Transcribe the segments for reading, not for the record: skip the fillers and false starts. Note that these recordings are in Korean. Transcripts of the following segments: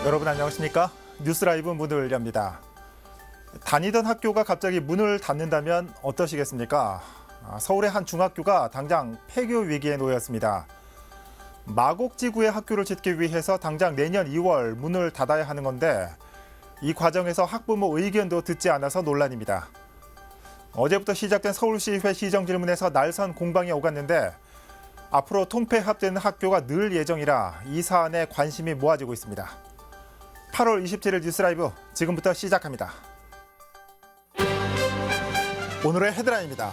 여러분 안녕하십니까? 뉴스라이브 문을 엽니다. 다니던 학교가 갑자기 문을 닫는다면 어떠시겠습니까? 서울의 한 중학교가 당장 폐교 위기에 놓였습니다. 마곡지구에 학교를 짓기 위해서 당장 내년 2월 문을 닫아야 하는 건데 이 과정에서 학부모 의견도 듣지 않아서 논란입니다. 어제부터 시작된 서울시의회 시정질문에서 날선 공방이 오갔는데 앞으로 통폐합되는 학교가 늘 예정이라 이 사안에 관심이 모아지고 있습니다. 8월 27일 뉴스라이브 지금부터 시작합니다. 오늘의 헤드라인입니다.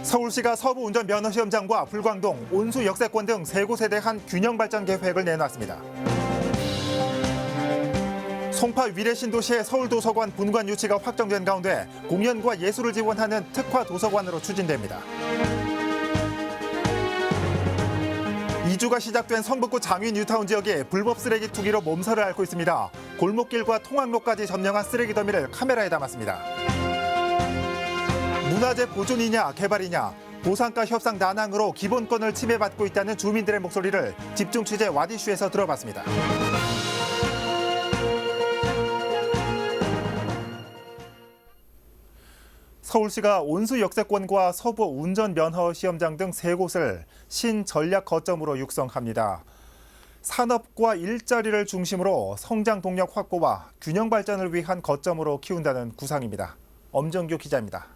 서울시가 서부 운전 면허 시험장과 불광동, 온수 역세권 등 3곳에 대한 균형 발전 계획을 내놨습니다. 송파 위례 신도시의 서울도서관 분관 유치가 확정된 가운데 공연과 예술을 지원하는 특화 도서관으로 추진됩니다. 2주가 시작된 성북구 장위 뉴타운 지역에 불법 쓰레기 투기로 몸살을 앓고 있습니다. 골목길과 통학로까지 점령한 쓰레기 더미를 카메라에 담았습니다. 문화재 보존이냐 개발이냐, 보상가 협상 난항으로 기본권을 침해받고 있다는 주민들의 목소리를 집중 취재 와디슈에서 들어봤습니다. 서울시가 온수 역세권과 서부 운전 면허 시험장 등 3곳을 신전략 거점으로 육성합니다. 산업과 일자리를 중심으로 성장 동력 확보와 균형 발전을 위한 거점으로 키운다는 구상입니다. 엄정규 기자입니다.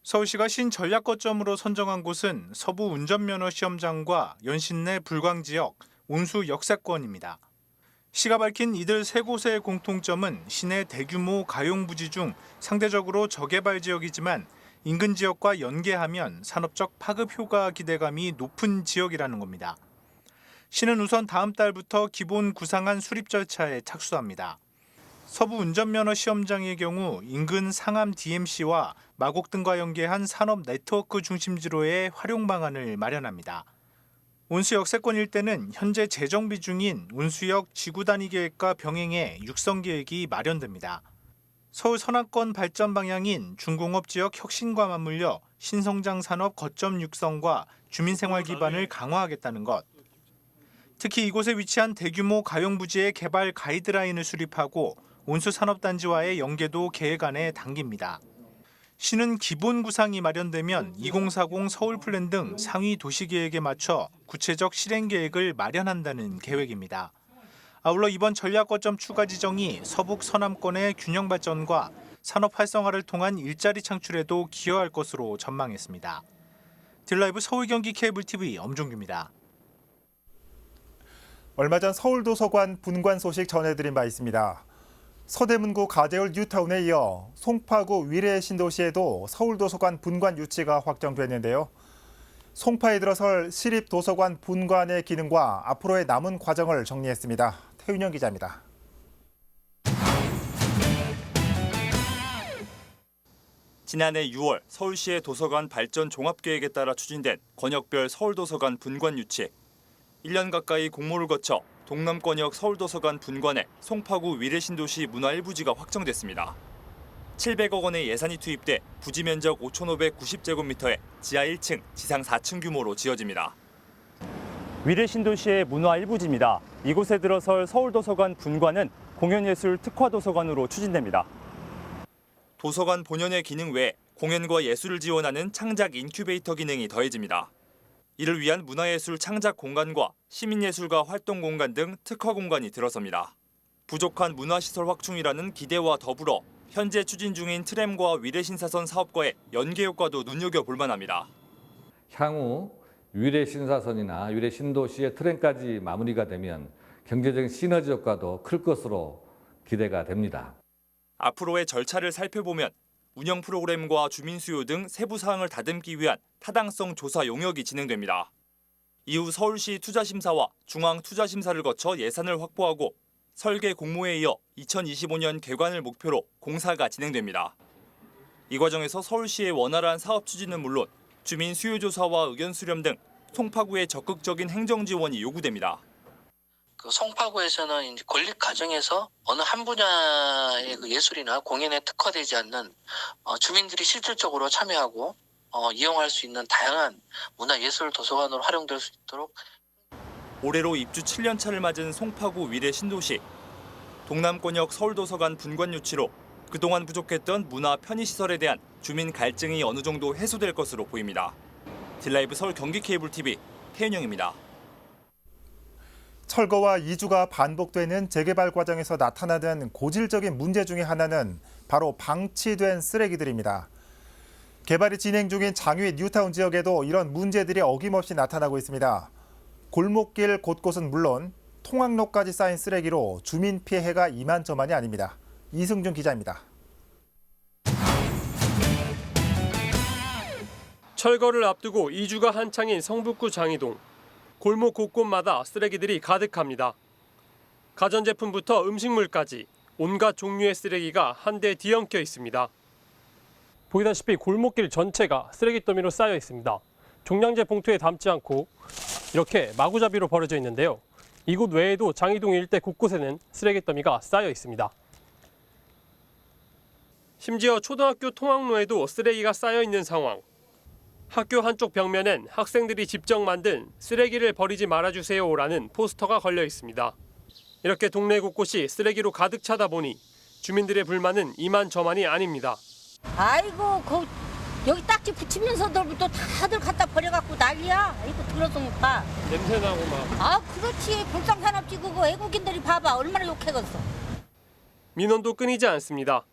서울시가 신전략 거점으로 선정한 곳은 서부 운전면허 시험장과 연신내 불광지역, 온수 역세권입니다. 시가 밝힌 이들 3곳의 공통점은 시내 대규모 가용 부지 중 상대적으로 저개발 지역이지만 인근 지역과 연계하면 산업적 파급 효과 기대감이 높은 지역이라는 겁니다. 시는 우선 다음 달부터 기본 구상안 수립 절차에 착수합니다. 서부 운전면허 시험장의 경우 인근 상암 DMC와 마곡 등과 연계한 산업 네트워크 중심지로의 활용 방안을 마련합니다. 온수 역세권 일대는 현재 재정비 중인 온수역 지구 단위 계획과 병행해 육성 계획이 마련됩니다. 서울 서남권 발전 방향인 중공업 지역 혁신과 맞물려 신성장 산업 거점 육성과 주민생활 기반을 강화하겠다는 것. 특히 이곳에 위치한 대규모 가용 부지의 개발 가이드라인을 수립하고 온수 산업단지와의 연계도 계획안에 담깁니다. 시는 기본 구상이 마련되면 2040 서울 플랜 등 상위 도시계획에 맞춰 구체적 실행 계획을 마련한다는 계획입니다. 아울러 이번 전략 거점 추가 지정이 서북 서남권의 균형 발전과 산업 활성화를 통한 일자리 창출에도 기여할 것으로 전망했습니다. 딜라이브 서울 경기 케이블 TV 엄종규입니다. 얼마 전 서울도서관 분관 소식 전해드린 바 있습니다. 서대문구 가재울 뉴타운에 이어 송파구 위례 신도시에도 서울도서관 분관 유치가 확정됐는데요. 송파에 들어설 시립도서관 분관의 기능과 앞으로의 남은 과정을 정리했습니다. 태윤영 기자입니다. 지난해 6월 서울시의 도서관 발전 종합계획에 따라 추진된 권역별 서울도서관 분관 유치. 1년 가까이 공모를 거쳐 동남권역 서울도서관 분관에 송파구 위례신도시 문화 일부지가 확정됐습니다. 700억 원의 예산이 투입돼 부지 면적 5,590제곱미터에 지하 1층, 지상 4층 규모로 지어집니다. 위례신도시의 문화 일부지입니다. 이곳에 들어설 서울도서관 분관은 공연예술 특화도서관으로 추진됩니다. 도서관 본연의 기능 외에 공연과 예술을 지원하는 창작 인큐베이터 기능이 더해집니다. 이를 위한 문화예술 창작 공간과 시민예술가 활동 공간 등 특화 공간이 들어섭니다. 부족한 문화시설 확충이라는 기대와 더불어 현재 추진 중인 트램과 위례신사선 사업과의 연계 효과도 눈여겨볼 만합니다. 향후 위례신사선이나 위례신도시의 트램까지 마무리가 되면 경제적인 시너지 효과도 클 것으로 기대가 됩니다. 앞으로의 절차를 살펴보면 운영 프로그램과 주민 수요 등 세부 사항을 다듬기 위한 타당성 조사 용역이 진행됩니다. 이후 서울시 투자심사와 중앙투자심사를 거쳐 예산을 확보하고 설계 공모에 이어 2025년 개관을 목표로 공사가 진행됩니다. 이 과정에서 서울시의 원활한 사업 추진은 물론 주민 수요 조사와 의견 수렴 등 송파구의 적극적인 행정 지원이 요구됩니다. 송파구에서는 이제 건립 과정에서 어느 한 분야의 예술이나 공연에 특화되지 않는 주민들이 실질적으로 참여하고 이용할 수 있는 다양한 문화예술 도서관으로 활용될 수 있도록 올해로 입주 7년 차를 맞은 송파구 위례 신도시. 동남권역 서울도서관 분관 유치로 그동안 부족했던 문화 편의시설에 대한 주민 갈증이 어느 정도 해소될 것으로 보입니다. 딜라이브 서울 경기 케이블 TV 태윤영입니다. 철거와 이주가 반복되는 재개발 과정에서 나타나는 고질적인 문제 중에 하나는 바로 방치된 쓰레기들입니다. 개발이 진행 중인 장위 뉴타운 지역에도 이런 문제들이 어김없이 나타나고 있습니다. 골목길 곳곳은 물론 통학로까지 쌓인 쓰레기로 주민 피해가 이만저만이 아닙니다. 이승준 기자입니다. 철거를 앞두고 이주가 한창인 성북구 장이동. 골목 곳곳마다 쓰레기들이 가득합니다. 가전제품부터 음식물까지 온갖 종류의 쓰레기가 한데 뒤엉켜 있습니다. 보이다시피 골목길 전체가 쓰레기 더미로 쌓여 있습니다. 종량제 봉투에 담지 않고 이렇게 마구잡이로 버려져 있는데요. 이곳 외에도 장이동 일대 곳곳에는 쓰레기 더미가 쌓여 있습니다. 심지어 초등학교 통학로에도 쓰레기가 쌓여 있는 상황. 학교 한쪽 벽면엔 학생들이 직접 만든 쓰레기를 버리지 말아주세요라는 포스터가 걸려 있습니다. 이렇게 동네 곳곳이 쓰레기로 가득 차다 보니 주민들의 불만은 이만저만이 아닙니다. 아이고, 여기 딱지 붙이면서들부터 다들 갖다 버려갖고 난리야. 이거 들어서 못 봐. 냄새 나고 막. 아, 그렇지. 불상산업지 그거 외국인들이 봐봐. 얼마나 욕해겠어. 민원도 끊이지 않습니다.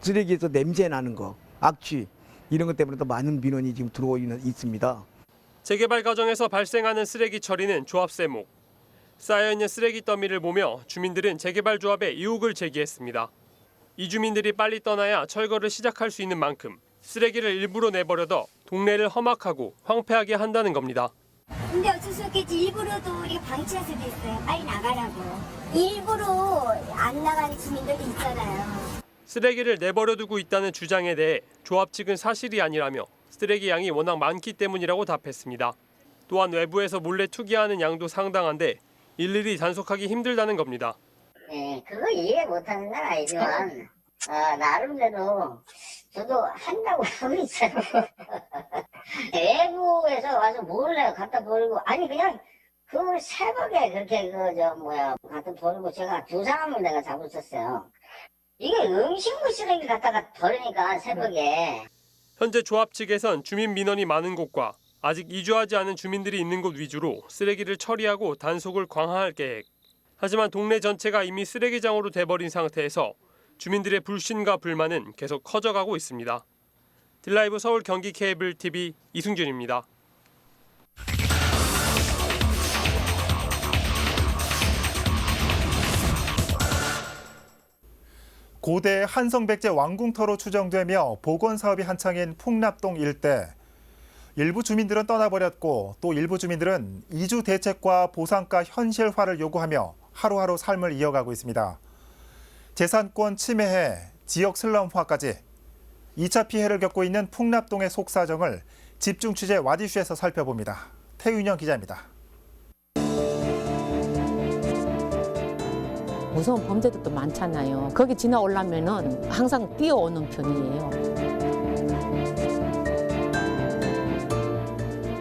쓰레기에서 냄새 나는 거, 악취 이런 것 때문에 또 많은 민원이 지금 들어오고 있습니다. 재개발 과정에서 발생하는 쓰레기 처리는 조합 세목. 쌓여있는 쓰레기 더미를 보며 주민들은 재개발 조합에 의혹을 제기했습니다. 이 주민들이 빨리 떠나야 철거를 시작할 수 있는 만큼 쓰레기를 일부러 내버려둬 동네를 험악하고 황폐하게 한다는 겁니다. 근데 어쩔 수 없겠지. 일부러도 우리가 방치할 수도 있어요. 빨리 나가라고. 일부러 안 나가는 주민들도 있잖아요. 쓰레기를 내버려두고 있다는 주장에 대해 조합 측은 사실이 아니라며 쓰레기 양이 워낙 많기 때문이라고 답했습니다. 또한 외부에서 몰래 투기하는 양도 상당한데 일일이 단속하기 힘들다는 겁니다. 네, 그거 이해 못하는 건 아니지만 나름대로 저도 한다고 하고 있어요. 외부에서 와서 몰래 갖다 버리고 아니 그냥 그 새벽에 그렇게 갖다 버리고 제가 두 사람을 내가 잡았었어요. 이게 음식물 쓰레기 갖다가 버리니까 새벽에. 현재 조합 측에선 주민 민원이 많은 곳과 아직 이주하지 않은 주민들이 있는 곳 위주로 쓰레기를 처리하고 단속을 강화할 계획. 하지만 동네 전체가 이미 쓰레기장으로 돼버린 상태에서 주민들의 불신과 불만은 계속 커져가고 있습니다. 딜라이브 서울 경기 케이블 TV 이승준입니다. 고대 한성백제 왕궁터로 추정되며 복원 사업이 한창인 풍납동 일대. 일부 주민들은 떠나버렸고 또 일부 주민들은 이주 대책과 보상가 현실화를 요구하며 하루하루 삶을 이어가고 있습니다. 재산권 침해해 지역 슬럼화까지 2차 피해를 겪고 있는 풍납동의 속사정을 집중 취재 와디슈에서 살펴봅니다. 태윤영 기자입니다. 무서운 범죄들도 많잖아요. 거기 지나오려면은 항상 뛰어오는 편이에요.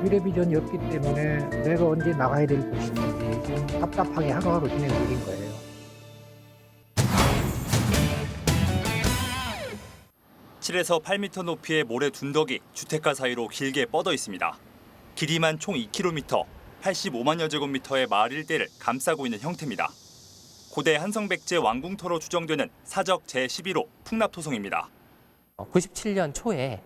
미래 비전이 없기 때문에 내가 언제 나가야 될 것인지 답답하게 하루하루 지내고 있는 거예요. (7에서 8m) 높이의 모래 둔덕이 주택가 사이로 길게 뻗어 있습니다. 길이만 총 2km, 85만여 제곱미터의 마을 일대를 감싸고 있는 형태입니다. 고대 한성백제 왕궁터로 추정되는 사적 제11호 풍납토성입니다. 97년 초에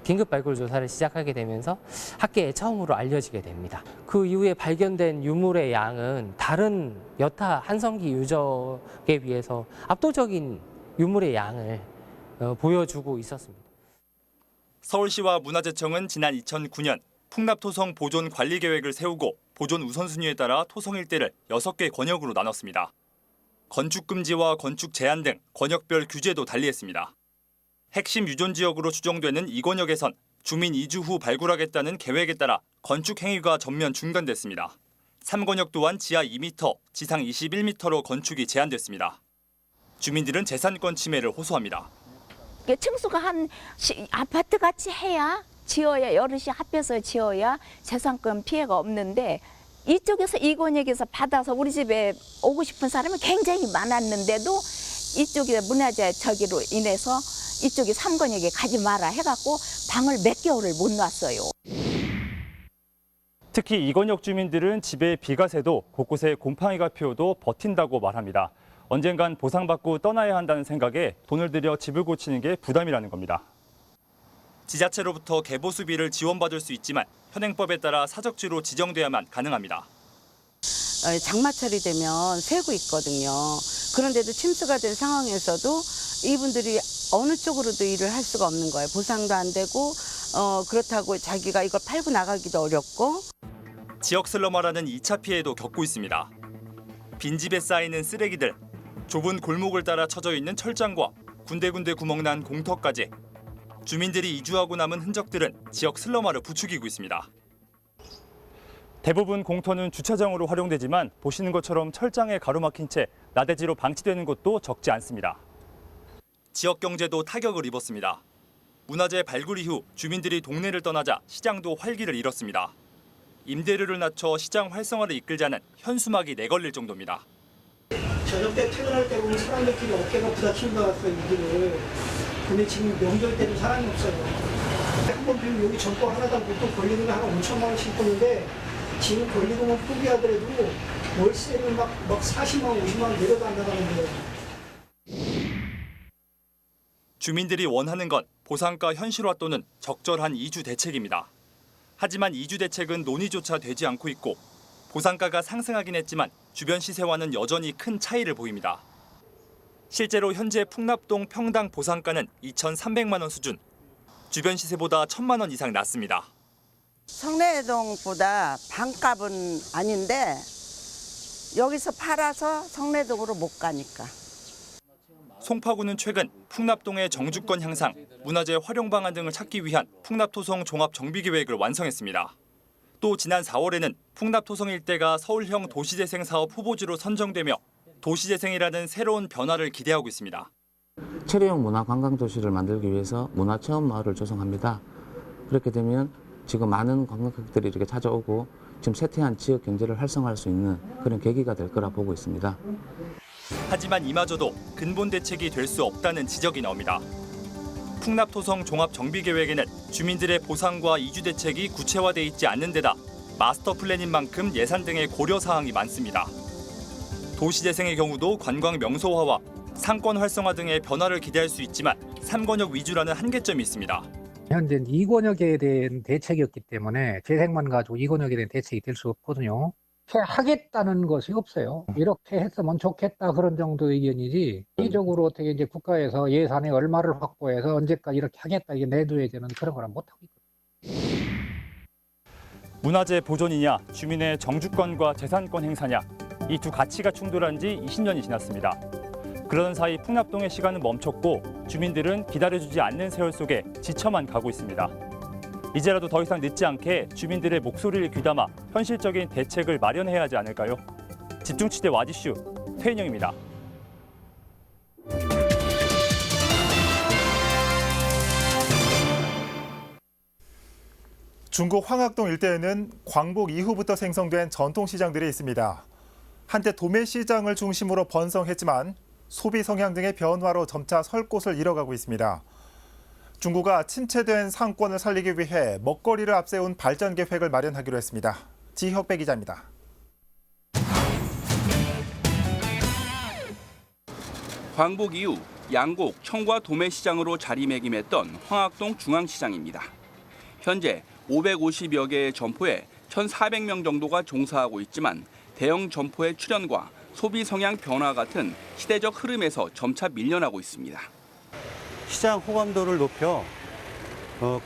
긴급 발굴 조사를 시작하게 되면서 학계에 처음으로 알려지게 됩니다. 그 이후에 발견된 유물의 양은 다른 여타 한성기 유적에 비해서 압도적인 유물의 양을 보여주고 있었습니다. 서울시와 문화재청은 지난 2009년 풍납토성 보존 관리 계획을 세우고 보존 우선순위에 따라 토성 일대를 6개 권역으로 나눴습니다. 건축 금지와 건축 제한 등 권역별 규제도 달리했습니다. 핵심 유존 지역으로 추정되는 이 권역에선 주민 이주 후 발굴하겠다는 계획에 따라 건축 행위가 전면 중단됐습니다. 3권역 또한 지하 2m, 지상 21m로 건축이 제한됐습니다. 주민들은 재산권 침해를 호소합니다. 층수가 한 아파트 같이 해야 지어야 여럿이 합해서 지어야 재산권 피해가 없는데 이쪽에서 이권역에서 받아서 우리 집에 오고 싶은 사람이 굉장히 많았는데도 이쪽에 문화재 저기로 인해서 이쪽에 3권역에 가지 마라 해갖고 방을 몇 개월을 못 놨어요. 특히 이권역 주민들은 집에 비가 새도 곳곳에 곰팡이가 피어도 버틴다고 말합니다. 언젠간 보상받고 떠나야 한다는 생각에 돈을 들여 집을 고치는 게 부담이라는 겁니다. 지자체로부터 개보 수비를 지원받을 수 있지만 현행법에 따라 사적지로 지정돼야만 가능합니다. 장마철이 되면 새고 있거든요. 그런데도 침수가 된 상황에서도 이분들이 어느 쪽으로도 일을 할 수가 없는 거예요. 보상도 안 되고 그렇다고 자기가 이걸 팔고 나가기도 어렵고. 지역 슬러머라는 2차 피해도 겪고 있습니다. 빈집에 쌓이는 쓰레기들, 좁은 골목을 따라 쳐져 있는 철장과 군데군데 구멍난 공터까지 주민들이 이주하고 남은 흔적들은 지역 슬러머를 부추기고 있습니다. 대부분 공터는 주차장으로 활용되지만 보시는 것처럼 철장에 가로막힌 채 나대지로 방치되는 곳도 적지 않습니다. 지역 경제도 타격을 입었습니다. 문화재 발굴 이후 주민들이 동네를 떠나자 시장도 활기를 잃었습니다. 임대료를 낮춰 시장 활성화를 이끌자는 현수막이 내걸릴 정도입니다. 저녁 때 퇴근할 때 보면 사람들끼리 어깨가 부딪히는 것 같아요, 이 길을. 근데 지금 명절 때도 사람이 없어요. 한번 비우면 여기 점포 하나당 보통 걸리는 거 한 5천만 원씩 보는데 지금 걸리고만 포기하더라도 월세를 막 40만 원, 50만 원 내려도 안 나가는데요. 주민들이 원하는 건 보상가 현실화 또는 적절한 이주 대책입니다. 하지만 이주 대책은 논의조차 되지 않고 있고 보상가가 상승하긴 했지만 주변 시세와는 여전히 큰 차이를 보입니다. 실제로 현재 풍납동 평당 보상가는 2,300만 원 수준, 주변 시세보다 1,000만 원 이상 낮습니다. 성내동보다 반값은 아닌데 여기서 팔아서 성내동으로 못 가니까. 송파구는 최근 풍납동의 정주권 향상, 문화재 활용 방안 등을 찾기 위한 풍납토성 종합정비계획을 완성했습니다. 또 지난 4월에는 풍납토성 일대가 서울형 도시재생 사업 후보지로 선정되며 도시재생이라는 새로운 변화를 기대하고 있습니다. 체류형 문화관광도시를 만들기 위해서 문화체험마을을 조성합니다. 그렇게 되면 지금 많은 관광객들이 이렇게 찾아오고 지금 쇠퇴한 지역 경제를 활성화할 수 있는 그런 계기가 될 거라 보고 있습니다. 하지만 이마저도 근본 대책이 될 수 없다는 지적이 나옵니다. 풍납토성 종합정비계획에는 주민들의 보상과 이주 대책이 구체화돼 있지 않는 데다 마스터 플랜인 만큼 예산 등의 고려 사항이 많습니다. 도시재생의 경우도 관광 명소화와 상권 활성화 등의 변화를 기대할 수 있지만 3권역 위주라는 한계점이 있습니다. 현재 2권역에 대한 대책이었기 때문에 재생만 가지고 2권역에 대한 대책이 될 수 없거든요. 하겠다는 것이 없어요. 이렇게 했으면 좋겠다 그런 정도 의견이지 이적으로 어떻게 이제 국가에서 예산에 얼마를 확보해서 언제까지 이렇게 하겠다 이게 내둬야 되는 그런 거랑 못하고 있거든요. 문화재 보존이냐 주민의 정주권과 재산권 행사냐 이 두 가치가 충돌한 지 20년이 지났습니다. 그러던 사이 풍납동의 시간은 멈췄고 주민들은 기다려주지 않는 세월 속에 지쳐만 가고 있습니다. 이제라도 더 이상 늦지 않게 주민들의 목소리를 귀담아 현실적인 대책을 마련해야 하지 않을까요? 집중취재 와지슈 최인영입니다. 중국 황학동 일대에는 광복 이후부터 생성된 전통시장들이 있습니다. 한때 도매시장을 중심으로 번성했지만 소비 성향 등의 변화로 점차 설 곳을 잃어가고 있습니다. 중구가 침체된 상권을 살리기 위해 먹거리를 앞세운 발전 계획을 마련하기로 했습니다. 지혁배 기자입니다. 광복 이후 양곡, 청과 도매시장으로 자리매김했던 황학동 중앙시장입니다. 현재 550여 개의 점포에 1,400명 정도가 종사하고 있지만 대형 점포의 출현과 소비 성향 변화 같은 시대적 흐름에서 점차 밀려나고 있습니다. 시장 호감도를 높여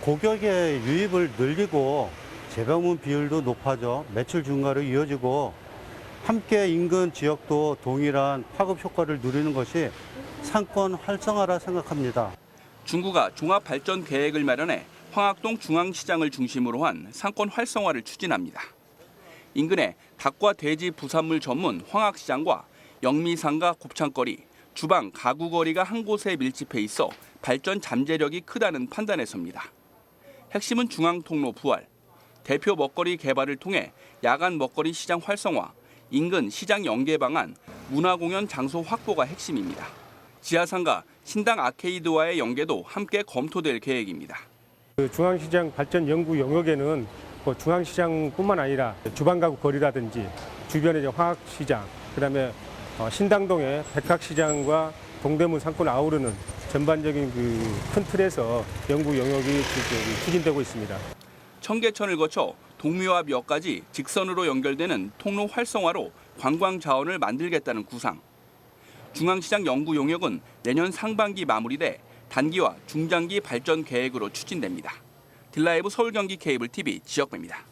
고객의 유입을 늘리고 재방문 비율도 높아져 매출 증가로 이어지고 함께 인근 지역도 동일한 파급 효과를 누리는 것이 상권 활성화라 생각합니다. 중구가 종합발전 계획을 마련해 황학동 중앙시장을 중심으로 한 상권 활성화를 추진합니다. 인근에 닭과 돼지 부산물 전문 황학시장과 영미상가 곱창거리, 주방, 가구거리가 한 곳에 밀집해 있어 발전 잠재력이 크다는 판단에 섭니다. 핵심은 중앙통로 부활, 대표 먹거리 개발을 통해 야간 먹거리 시장 활성화, 인근 시장 연계 방안, 문화공연 장소 확보가 핵심입니다. 지하상가, 신당 아케이드와의 연계도 함께 검토될 계획입니다. 중앙시장 발전 연구 영역에는 중앙시장뿐만 아니라 주방가구 거리라든지 주변의 화학시장, 그다음에 신당동의 백학시장과 동대문 상권을 아우르는 전반적인 큰 틀에서 연구 영역이 추진되고 있습니다. 청계천을 거쳐 동묘와 묘까지 직선으로 연결되는 통로 활성화로 관광 자원을 만들겠다는 구상. 중앙시장 연구 용역은 내년 상반기 마무리돼 단기와 중장기 발전 계획으로 추진됩니다. 딜라이브 서울 경기 케이블 TV 지역배입니다.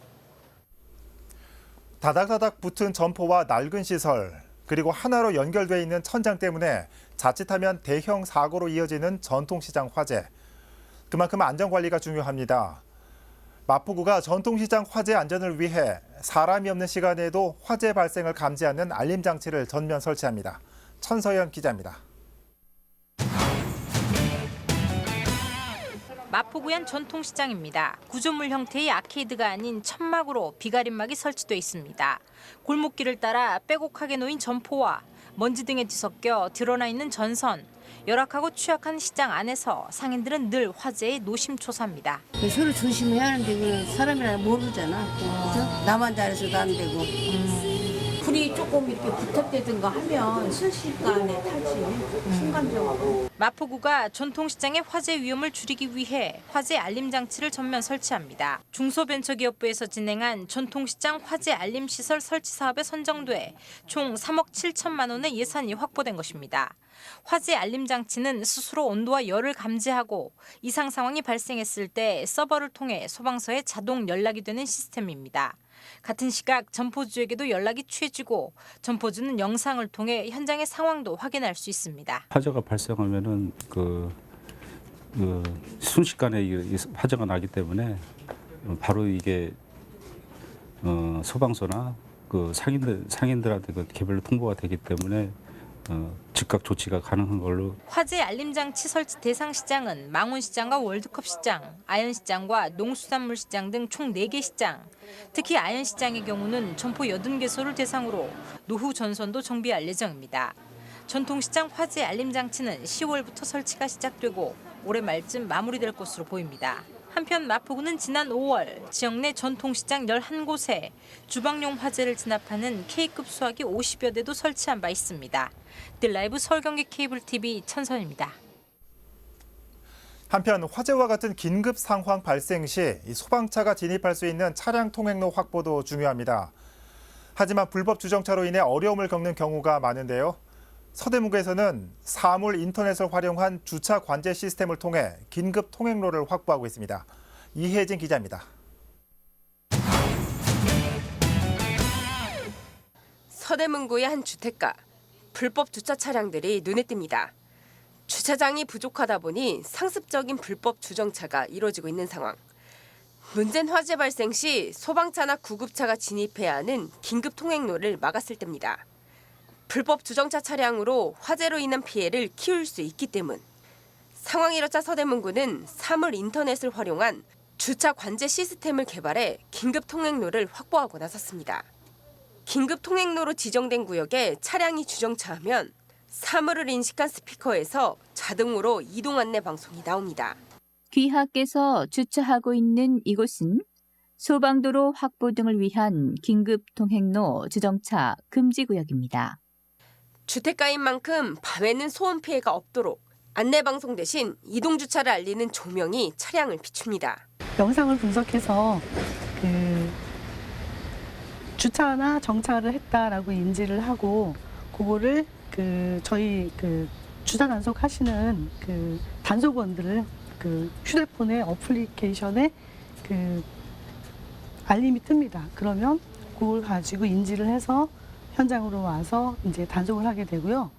다닥다닥 붙은 점포와 낡은 시설, 그리고 하나로 연결돼 있는 천장 때문에 자칫하면 대형 사고로 이어지는 전통시장 화재. 그만큼 안전관리가 중요합니다. 마포구가 전통시장 화재 안전을 위해 사람이 없는 시간에도 화재 발생을 감지하는 알림장치를 전면 설치합니다. 천서연 기자입니다. 마포구의 전통시장입니다. 구조물 형태의 아케이드가 아닌 천막으로 비가림막이 설치돼 있습니다. 골목길을 따라 빼곡하게 놓인 점포와 먼지 등에 뒤섞여 드러나 있는 전선, 열악하고 취약한 시장 안에서 상인들은 늘 화재의 노심초사입니다. 서로 조심해야 하는데 사람이랑 모르잖아. 그죠? 나만 잘해서도 안 되고. 불이 조금 이렇게 부탁되든가 하면 순식간에 타지. 순간적으로. 마포구가 전통시장의 화재 위험을 줄이기 위해 화재 알림 장치를 전면 설치합니다. 중소벤처기업부에서 진행한 전통시장 화재 알림 시설 설치 사업에 선정돼 총 3억 7천만 원의 예산이 확보된 것입니다. 화재 알림 장치는 스스로 온도와 열을 감지하고 이상 상황이 발생했을 때 서버를 통해 소방서에 자동 연락이 되는 시스템입니다. 같은 시각 점포주에게도 연락이 취해지고 점포주는 영상을 통해 현장의 상황도 확인할 수 있습니다. 화재가 발생하면은 순식간에 화재가 나기 때문에 바로 이게 소방서나 상인들한테 개별로 통보가 되기 때문에 즉각 조치가 가능한 걸로. 화재 알림장치 설치 대상 시장은 망원시장과 월드컵시장, 아현시장과 농수산물시장 등 총 4개 시장. 특히 아현시장의 경우는 점포 80개소를 대상으로 노후 전선도 정비할 예정입니다. 전통시장 화재 알림장치는 10월부터 설치가 시작되고 올해 말쯤 마무리될 것으로 보입니다. 한편 마포구는 지난 5월 지역 내 전통시장 11곳에 주방용 화재를 진압하는 K급 수화기 50여 대도 설치한 바 있습니다. 딜라이브 서울 경기 케이블 TV 천선입니다. 한편 화재와 같은 긴급 상황 발생 시 소방차가 진입할 수 있는 차량 통행로 확보도 중요합니다. 하지만 불법 주정차로 인해 어려움을 겪는 경우가 많은데요. 서대문구에서는 사물 인터넷을 활용한 주차 관제 시스템을 통해 긴급 통행로를 확보하고 있습니다. 이혜진 기자입니다. 서대문구의 한 주택가. 불법 주차 차량들이 눈에 띕니다. 주차장이 부족하다 보니 상습적인 불법 주정차가 이루어지고 있는 상황. 문제는 화재 발생 시 소방차나 구급차가 진입해야 하는 긴급 통행로를 막았을 때입니다. 불법 주정차 차량으로 화재로 인한 피해를 키울 수 있기 때문. 상황이 이렇자 서대문구는 사물 인터넷을 활용한 주차 관제 시스템을 개발해 긴급 통행로를 확보하고 나섰습니다. 긴급 통행로로 지정된 구역에 차량이 주정차하면 사물을 인식한 스피커에서 자동으로 이동 안내 방송이 나옵니다. 귀하께서 주차하고 있는 이곳은 소방도로 확보 등을 위한 긴급 통행로 주정차 금지 구역입니다. 주택가인 만큼 밤에는 소음 피해가 없도록 안내 방송 대신 이동 주차를 알리는 조명이 차량을 비춥니다. 영상을 분석해서 주차나 정차를 했다라고 인지를 하고 그거를 저희 주차 단속하시는 단속원들을 휴대폰의 어플리케이션에 알림이 뜹니다. 그러면 그걸 가지고 인지를 해서 현장으로 와서 이제 단속을 하게 되고요.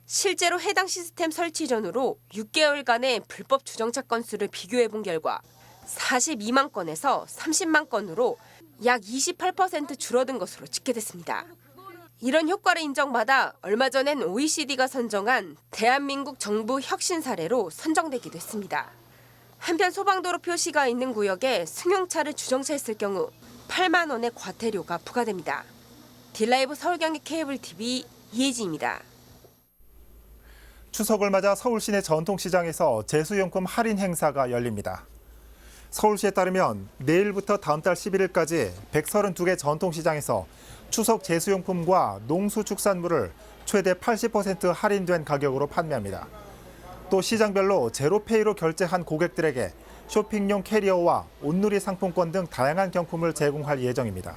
실제로 해당 시스템 설치 전후로 6개월간의 불법 주정차 건수를 비교해 본 결과 42만 건에서 30만 건으로 약 28% 줄어든 것으로 집계됐습니다. 이런 효과를 인정받아 얼마 전엔 OECD가 선정한 대한민국 정부 혁신 사례로 선정되기도 했습니다. 한편 소방도로 표시가 있는 구역에 승용차를 주정차했을 경우 8만 원의 과태료가 부과됩니다. 딜라이브 서울경기 케이블 TV 이혜진입니다. 추석을 맞아 서울 시내 전통시장에서 제수용품 할인 행사가 열립니다. 서울시에 따르면 내일부터 다음 달 11일까지 132개 전통시장에서 추석 제수용품과 농수축산물을 최대 80% 할인된 가격으로 판매합니다. 또 시장별로 제로페이로 결제한 고객들에게 쇼핑용 캐리어와 온누리 상품권 등 다양한 경품을 제공할 예정입니다.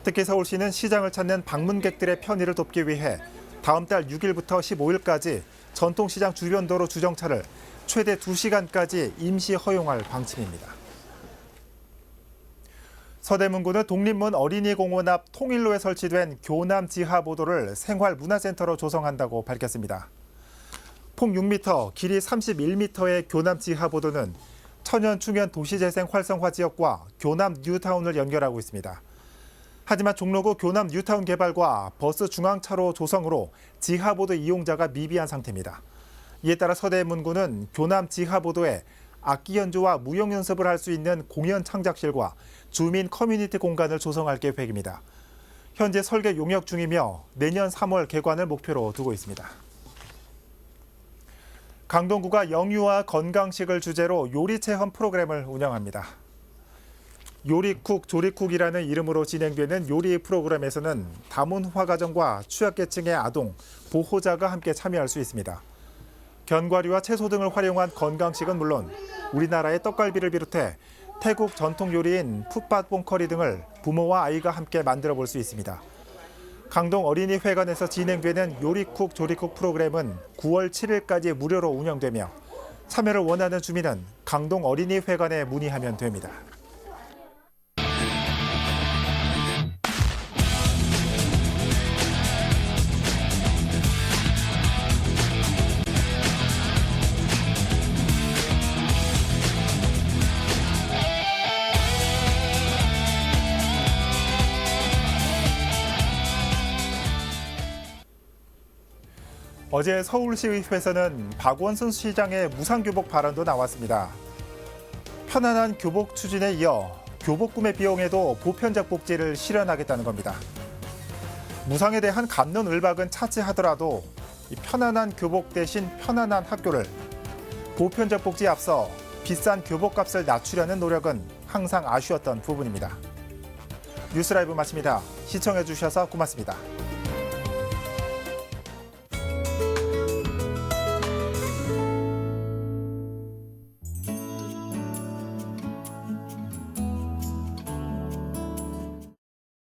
특히 서울시는 시장을 찾는 방문객들의 편의를 돕기 위해 다음 달 6일부터 15일까지 전통시장 주변 도로 주정차를 최대 2시간까지 임시 허용할 방침입니다. 서대문구는 독립문 어린이공원 앞 통일로에 설치된 교남 지하보도를 생활문화센터로 조성한다고 밝혔습니다. 폭 6m, 길이 31m의 교남 지하보도는 천연 충연 도시재생 활성화 지역과 교남 뉴타운을 연결하고 있습니다. 하지만 종로구 교남 뉴타운 개발과 버스 중앙차로 조성으로 지하보도 이용자가 미비한 상태입니다. 이에 따라 서대문구는 교남 지하보도에 악기 연주와 무용 연습을 할 수 있는 공연 창작실과 주민 커뮤니티 공간을 조성할 계획입니다. 현재 설계 용역 중이며 내년 3월 개관을 목표로 두고 있습니다. 강동구가 영유아 건강식을 주제로 요리 체험 프로그램을 운영합니다. 요리쿡 조리쿡이라는 이름으로 진행되는 요리 프로그램에서는 다문화 가정과 취약계층의 아동, 보호자가 함께 참여할 수 있습니다. 견과류와 채소 등을 활용한 건강식은 물론 우리나라의 떡갈비를 비롯해 태국 전통 요리인 풋밭 뽕커리 등을 부모와 아이가 함께 만들어 볼 수 있습니다. 강동 어린이회관에서 진행되는 요리쿡 조리쿡 프로그램은 9월 7일까지 무료로 운영되며 참여를 원하는 주민은 강동 어린이회관에 문의하면 됩니다. 어제 서울시의회에서는 박원순 시장의 무상교복 발언도 나왔습니다. 편안한 교복 추진에 이어 교복 구매 비용에도 보편적 복지를 실현하겠다는 겁니다. 무상에 대한 갑론을박은 차치하더라도 이 편안한 교복 대신 편안한 학교를, 보편적 복지에 앞서 비싼 교복값을 낮추려는 노력은 항상 아쉬웠던 부분입니다. 뉴스라이브 마칩니다. 시청해 주셔서 고맙습니다.